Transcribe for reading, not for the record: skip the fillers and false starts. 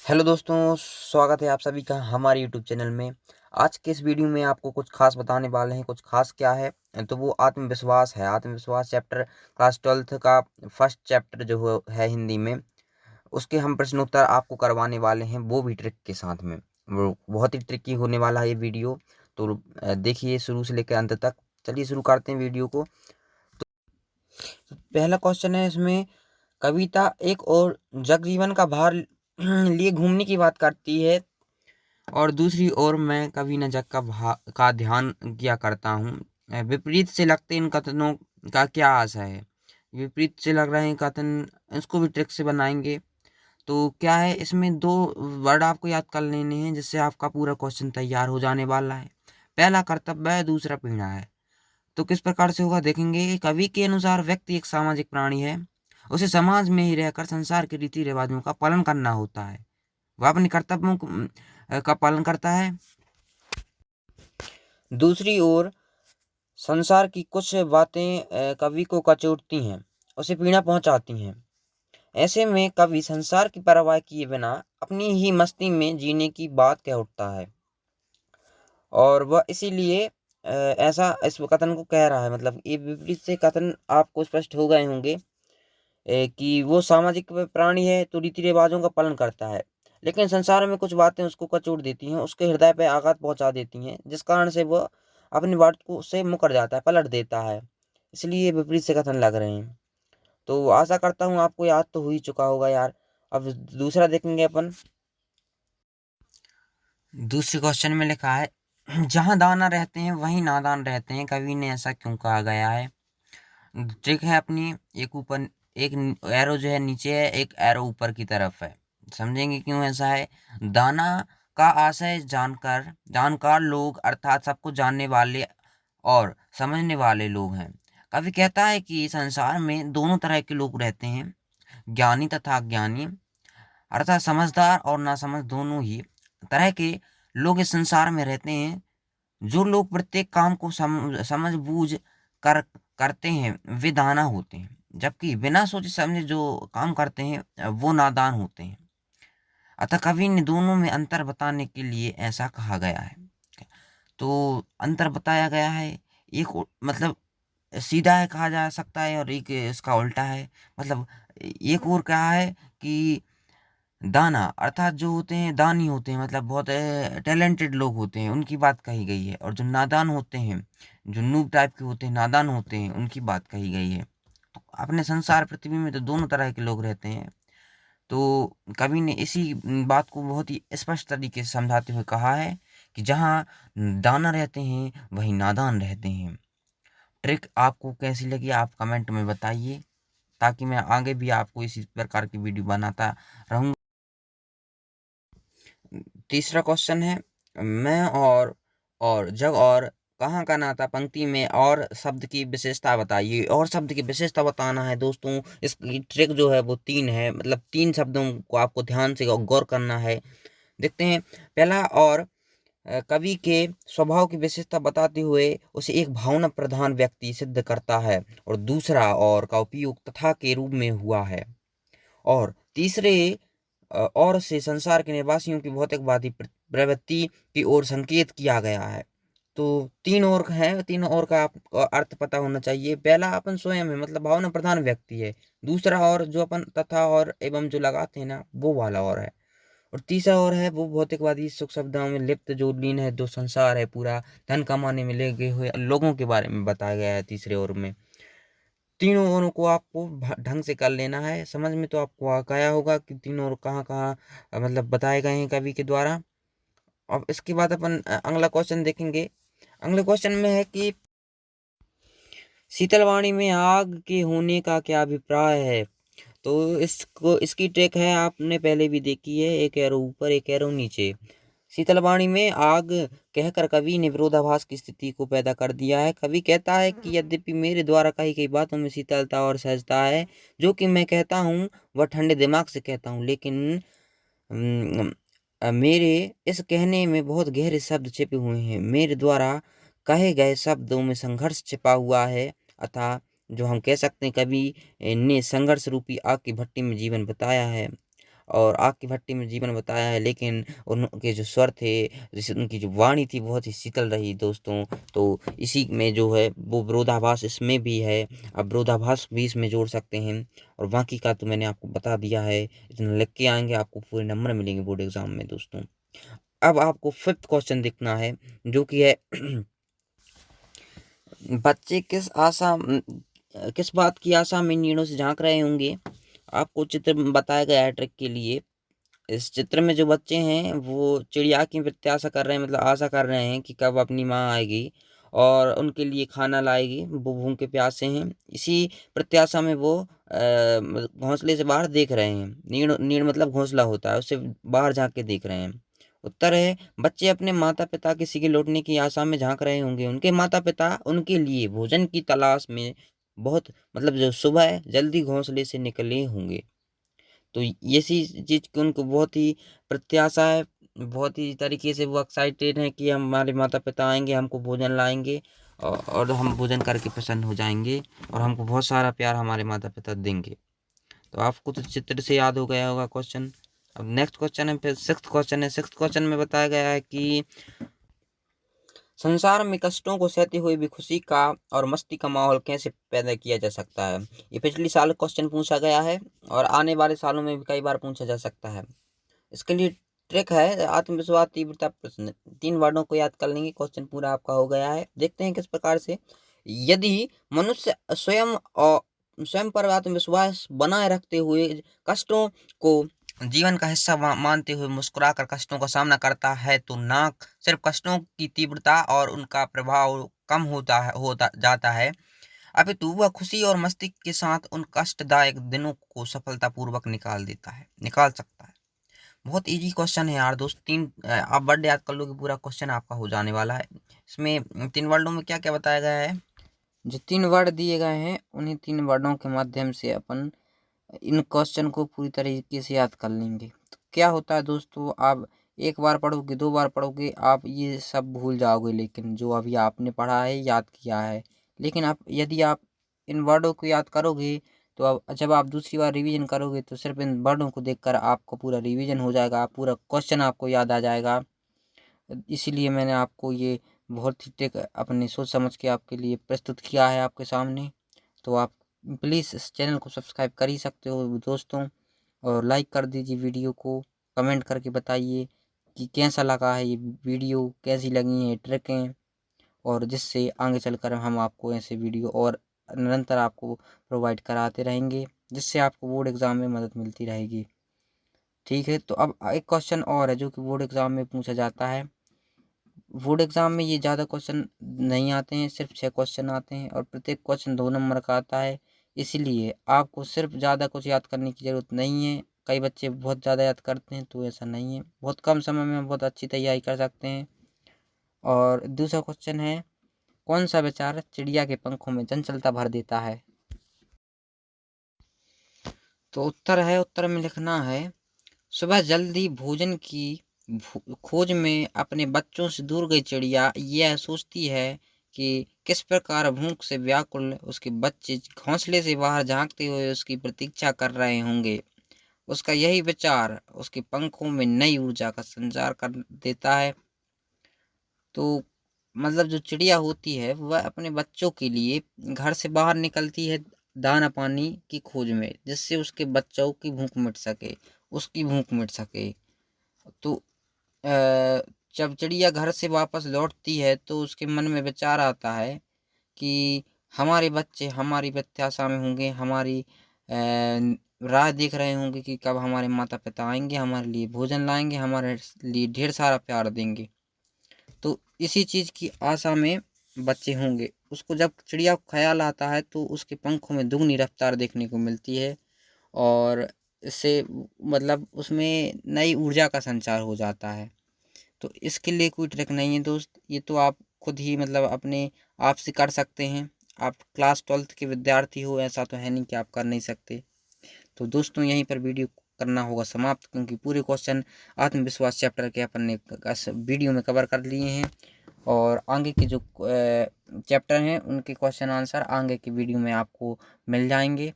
Hello दोस्तों, स्वागत है आप सभी का हमारे यूट्यूब चैनल में। आज के इस वीडियो में आपको कुछ खास बताने वाले हैं। कुछ खास क्या है तो वो आत्मविश्वास है। आत्मविश्वास चैप्टर क्लास 12th का फर्स्ट चैप्टर जो है हिंदी में, उसके हम प्रश्नोत्तर आपको करवाने वाले हैं, वो भी ट्रिक के साथ में। वो बहुत ही ट्रिकी होने वाला है ये वीडियो, तो देखिए शुरू से लेकर अंत तक। चलिए शुरू करते हैं वीडियो को। तो पहला क्वेश्चन है इसमें, कविता एक और जगजीवन का भार लिए घूमने की बात करती है और दूसरी ओर मैं कभी न जग का ध्यान किया करता हूँ। विपरीत से लगते इन कथनों का क्या आशा है? विपरीत से लग रहे हैं कथन, इसको भी ट्रिक से बनाएंगे। तो क्या है, इसमें दो वर्ड आपको याद कर लेने हैं जिससे आपका पूरा क्वेश्चन तैयार हो जाने वाला है। पहला कर्तव्य है, दूसरा पीड़ा है। तो किस प्रकार से होगा देखेंगे। कवि के अनुसार व्यक्ति एक सामाजिक प्राणी है। उसे समाज में ही रहकर संसार के रीति रिवाजों का पालन करना होता है। वह अपने कर्तव्यों का पालन करता है। दूसरी ओर संसार की कुछ बातें कवि को कचोटती हैं, उसे पीड़ा पहुंचाती हैं। ऐसे में कवि संसार की परवाह किए बिना अपनी ही मस्ती में जीने की बात कह उठता है और वह इसीलिए ऐसा इस कथन को कह रहा है। मतलब ये विपरीत से कथन आपको स्पष्ट हो गए होंगे कि वो सामाजिक प्राणी है तो रीति रिवाजों का पालन करता है, लेकिन संसार में कुछ बातें उसको कचोट देती हैं, उसके हृदय पे आघात पहुंचा देती हैं, जिस कारण से वह अपनी बात को से मुकर जाता है, पलट देता है। इसलिए विपरीत से कथन लग रहे हैं। तो आशा करता हूँ आपको याद तो हो ही चुका होगा यार। अब दूसरा देखेंगे अपन। दूसरे क्वेश्चन में लिखा है, जहाँ दाना रहते हैं वहीं नादान रहते हैं, कवि ने ऐसा क्यों कहा गया है? ट्रिक है अपनी, एक ऊपर एक एरो जो है नीचे है, एक एरो ऊपर की तरफ है। समझेंगे क्यों ऐसा है। दाना का आशय जानकार लोग अर्थात सबको जानने वाले और समझने वाले लोग हैं। कवि कहता है कि संसार में दोनों तरह के लोग रहते हैं, ज्ञानी तथा अज्ञानी, अर्थात समझदार और नासमझ दोनों ही तरह के लोग इस संसार में रहते हैं। जो लोग प्रत्येक काम को समझ बूझ कर करते हैं वे दाना होते हैं, जबकि बिना सोचे समझे जो काम करते हैं वो नादान होते हैं। अतः कवि ने दोनों में अंतर बताने के लिए ऐसा कहा गया है। तो अंतर बताया गया है, एक मतलब सीधा है कहा जा सकता है और एक इसका उल्टा है। मतलब एक और कहा है कि दाना अर्थात जो होते हैं दानी होते हैं, मतलब बहुत टैलेंटेड लोग होते हैं, उनकी बात कही गई है। और जो नादान होते हैं, जो नूब टाइप के होते हैं, नादान होते हैं, उनकी बात कही गई है। तो अपने संसार पृथ्वी में तो दोनों तरह के लोग रहते हैं। तो कवि ने इसी बात को बहुत ही स्पष्ट तरीके से समझाते हुए कहा है कि जहाँ दाना रहते हैं वहीं नादान रहते हैं। ट्रिक आपको कैसी लगी आप कमेंट में बताइए, ताकि मैं आगे भी आपको इसी प्रकार की वीडियो बनाता रहूँगा। तीसरा क्वेश्चन है, मैं और जग और कहाँ का नाता, पंक्ति में और शब्द की विशेषता बताइए। और शब्द की विशेषता बताना है दोस्तों। इसकी ट्रिक जो है वो तीन है, मतलब तीन शब्दों को आपको ध्यान से गौर करना है। देखते हैं। पहला और कवि के स्वभाव की विशेषता बताते हुए उसे एक भावना प्रधान व्यक्ति सिद्ध करता है, और दूसरा और का उपयोग तथा के रूप में हुआ है, और तीसरे और से संसार के निवासियों की भौतिकवादी प्रवृत्ति की ओर संकेत किया गया है। तो तीन और है, तीन और का आपको अर्थ पता होना चाहिए। पहला अपन स्वयं है, मतलब भावना प्रधान व्यक्ति है। दूसरा और जो अपन तथा और एवं जो लगाते हैं ना, वो वाला और है। और तीसरा और है वो भौतिकवादी सुख सुविधाओं में लिप्त जो लीन है, जो संसार है पूरा धन कमाने में लगे हुए लोगों के बारे में बताया गया है तीसरे ओर में। तीनों ओरों को आपको ढंग से कर लेना है। समझ में तो आपको आ गया होगा कि तीनों ओर कहाँ कहाँ मतलब बताए गए हैं कवि के द्वारा। अब इसके बाद अपन अगला क्वेश्चन देखेंगे। अगले क्वेश्चन में है कि शीतलवाणी में आग के होने का क्या अभिप्राय है? तो इसको इसकी ट्रिक है, आपने पहले भी देखी है, एक एरो ऊपर एक एरो नीचे। शीतलवाणी में आग कहकर कवि ने विरोधाभास की स्थिति को पैदा कर दिया है। कवि कहता है कि यद्यपि मेरे द्वारा कही गई बातों में शीतलता और सहजता है, जो कि मैं कहता हूँ वह ठंडे दिमाग से कहता हूँ, लेकिन मेरे इस कहने में बहुत गहरे शब्द छिपे हुए हैं। मेरे द्वारा कहे गए शब्दों में संघर्ष छिपा हुआ है। अतः जो हम कह सकते हैं, कवि ने संघर्ष रूपी आग की भट्टी में जीवन बिताया है। और आग की भट्टी में जीवन बताया है, लेकिन उनके जो स्वर थे, जैसे उनकी जो वाणी थी बहुत ही शीतल रही दोस्तों। तो इसी में जो है वो विरोधाभास इसमें भी है, आप विरोधाभास भी इसमें जोड़ सकते हैं। और बाकी का तो मैंने आपको बता दिया है, इतना लिख के आएंगे आपको पूरे नंबर मिलेंगे बोर्ड एग्जाम में दोस्तों। अब आपको 5th क्वेश्चन देखना है, जो कि है बच्चे किस बात की आशा में नीड़ों से झांक रहे होंगे। आपको चित्र में बताया गया है ट्रिक के लिए। इस चित्र में जो बच्चे हैं वो चिड़िया की प्रत्याशा कर रहे हैं, मतलब आशा कर रहे हैं कि कब अपनी माँ आएगी और उनके लिए खाना लाएगी। वो भूखे प्यासे हैं, इसी प्रत्याशा में वो घोंसले से बाहर देख रहे हैं। नीड़ नीड़ मतलब घोंसला होता है, उससे बाहर झांक के देख रहे हैं। उत्तर है बच्चे अपने माता पिता किसी के लौटने की आशा में झांक रहे होंगे। उनके माता पिता उनके लिए भोजन की तलाश में बहुत मतलब जो सुबह जल्दी घोंसले से निकले होंगे। तो इसी चीज़ की उनको बहुत ही प्रत्याशा है, बहुत ही तरीके से वो एक्साइटेड हैं कि हमारे माता पिता आएंगे, हमको भोजन लाएंगे और हम भोजन करके प्रसन्न हो जाएंगे और हमको बहुत सारा प्यार हमारे माता पिता देंगे। तो आपको तो चित्र से याद हो गया होगा क्वेश्चन। अब नेक्स्ट क्वेश्चन है, फिर 6th क्वेश्चन है। 6th क्वेश्चन में बताया गया है कि संसार में कष्टों को सहते हुए भी खुशी का और मस्ती का माहौल कैसे पैदा किया जा सकता है। ये पिछली साल क्वेश्चन पूछा गया है और आने वाले सालों में भी कई बार पूछा जा सकता है। इसके लिए ट्रिक है आत्मविश्वास, तीव्रता, प्रश्न। 3 वर्डों को याद कर लेंगे, क्वेश्चन पूरा आपका हो गया है। देखते हैं किस प्रकार से। यदि मनुष्य स्वयं पर आत्मविश्वास बनाए रखते हुए कष्टों को जीवन का हिस्सा मानते हुए मुस्कुराकर कष्टों का सामना करता है, तो ना सिर्फ कष्टों की तीव्रता और उनका प्रभाव कम होता जाता है, अपितु वह खुशी और मस्ती के साथ उन कष्टदायक दिनों को सफलतापूर्वक निकाल सकता है। बहुत इजी क्वेश्चन है यार दोस्त। आप वर्ड याद कर लोगे, पूरा क्वेश्चन आपका हो जाने वाला है। इसमें 3 वर्डों में क्या क्या बताया गया है। जो 3 वर्ड दिए गए हैं उन्हीं 3 वर्डों के माध्यम से अपन इन क्वेश्चन को पूरी तरीके से याद कर लेंगे। तो क्या होता है दोस्तों, आप एक बार पढ़ोगे, 2 बार पढ़ोगे, आप ये सब भूल जाओगे, लेकिन जो अभी आपने पढ़ा है याद किया है। लेकिन यदि आप इन वर्डों को याद करोगे तो अब जब आप दूसरी बार रिवीजन करोगे तो सिर्फ इन वर्डों को देखकर आपको पूरा रिवीजन हो जाएगा, पूरा क्वेश्चन आपको याद आ जाएगा। इसीलिए मैंने आपको ये बहुत ही टेक अपने सोच समझ के आपके लिए प्रस्तुत किया है आपके सामने। तो आप प्लीज़ इस चैनल को सब्सक्राइब कर ही सकते हो दोस्तों, और लाइक कर दीजिए वीडियो को। कमेंट करके बताइए कि कैसा लगा है ये वीडियो, कैसी लगी है ट्रिकें, और जिससे आगे चलकर हम आपको ऐसे वीडियो और निरंतर आपको प्रोवाइड कराते रहेंगे, जिससे आपको बोर्ड एग्ज़ाम में मदद मिलती रहेगी। ठीक है, तो अब एक क्वेश्चन और है जो कि बोर्ड एग्ज़ाम में पूछा जाता है। बोर्ड एग्ज़ाम में ये ज़्यादा क्वेश्चन नहीं आते हैं, सिर्फ 6 क्वेश्चन आते हैं और प्रत्येक क्वेश्चन 2 नंबर का आता है। इसीलिए आपको सिर्फ ज़्यादा कुछ याद करने की ज़रूरत नहीं है। कई बच्चे बहुत ज़्यादा याद करते हैं, तो ऐसा नहीं है। बहुत कम समय में बहुत अच्छी तैयारी कर सकते हैं। और दूसरा क्वेश्चन है, कौन सा विचार चिड़िया के पंखों में चंचलता भर देता है। तो उत्तर में लिखना है, सुबह जल्दी भोजन की खोज में अपने बच्चों से दूर गई चिड़िया यह सोचती है कि किस प्रकार भूख से व्याकुल उसके बच्चे घोंसले से बाहर झांकते हुए उसकी प्रतीक्षा कर रहे होंगे। उसका यही विचार उसके पंखों में नई ऊर्जा का संचार कर देता है। तो मतलब जो चिड़िया होती है वह अपने बच्चों के लिए घर से बाहर निकलती है दाना पानी की खोज में, जिससे उसके बच्चों की भूख मिट सके, उसकी भूख मिट सके। तो जब चिड़िया घर से वापस लौटती है तो उसके मन में विचार आता है कि हमारे बच्चे हमारी प्रत्याशा में होंगे, हमारी राह देख रहे होंगे कि कब हमारे माता पिता आएंगे, हमारे लिए भोजन लाएंगे, हमारे लिए ढेर सारा प्यार देंगे। तो इसी चीज़ की आशा में बच्चे होंगे। उसको जब चिड़िया को ख्याल आता है तो उसके पंखों में दुगनी रफ्तार देखने को मिलती है और इससे मतलब उसमें नई ऊर्जा का संचार हो जाता है। तो इसके लिए कोई ट्रिक नहीं है दोस्त, ये तो आप खुद ही मतलब अपने आप से कर सकते हैं। आप क्लास 12th के विद्यार्थी हो, ऐसा तो है नहीं कि आप कर नहीं सकते। तो दोस्तों यहीं पर वीडियो करना होगा समाप्त, क्योंकि पूरे क्वेश्चन आत्मविश्वास चैप्टर के अपन ने वीडियो में कवर कर लिए हैं और आगे के जो चैप्टर हैं उनके क्वेश्चन आंसर आगे की वीडियो में आपको मिल जाएंगे।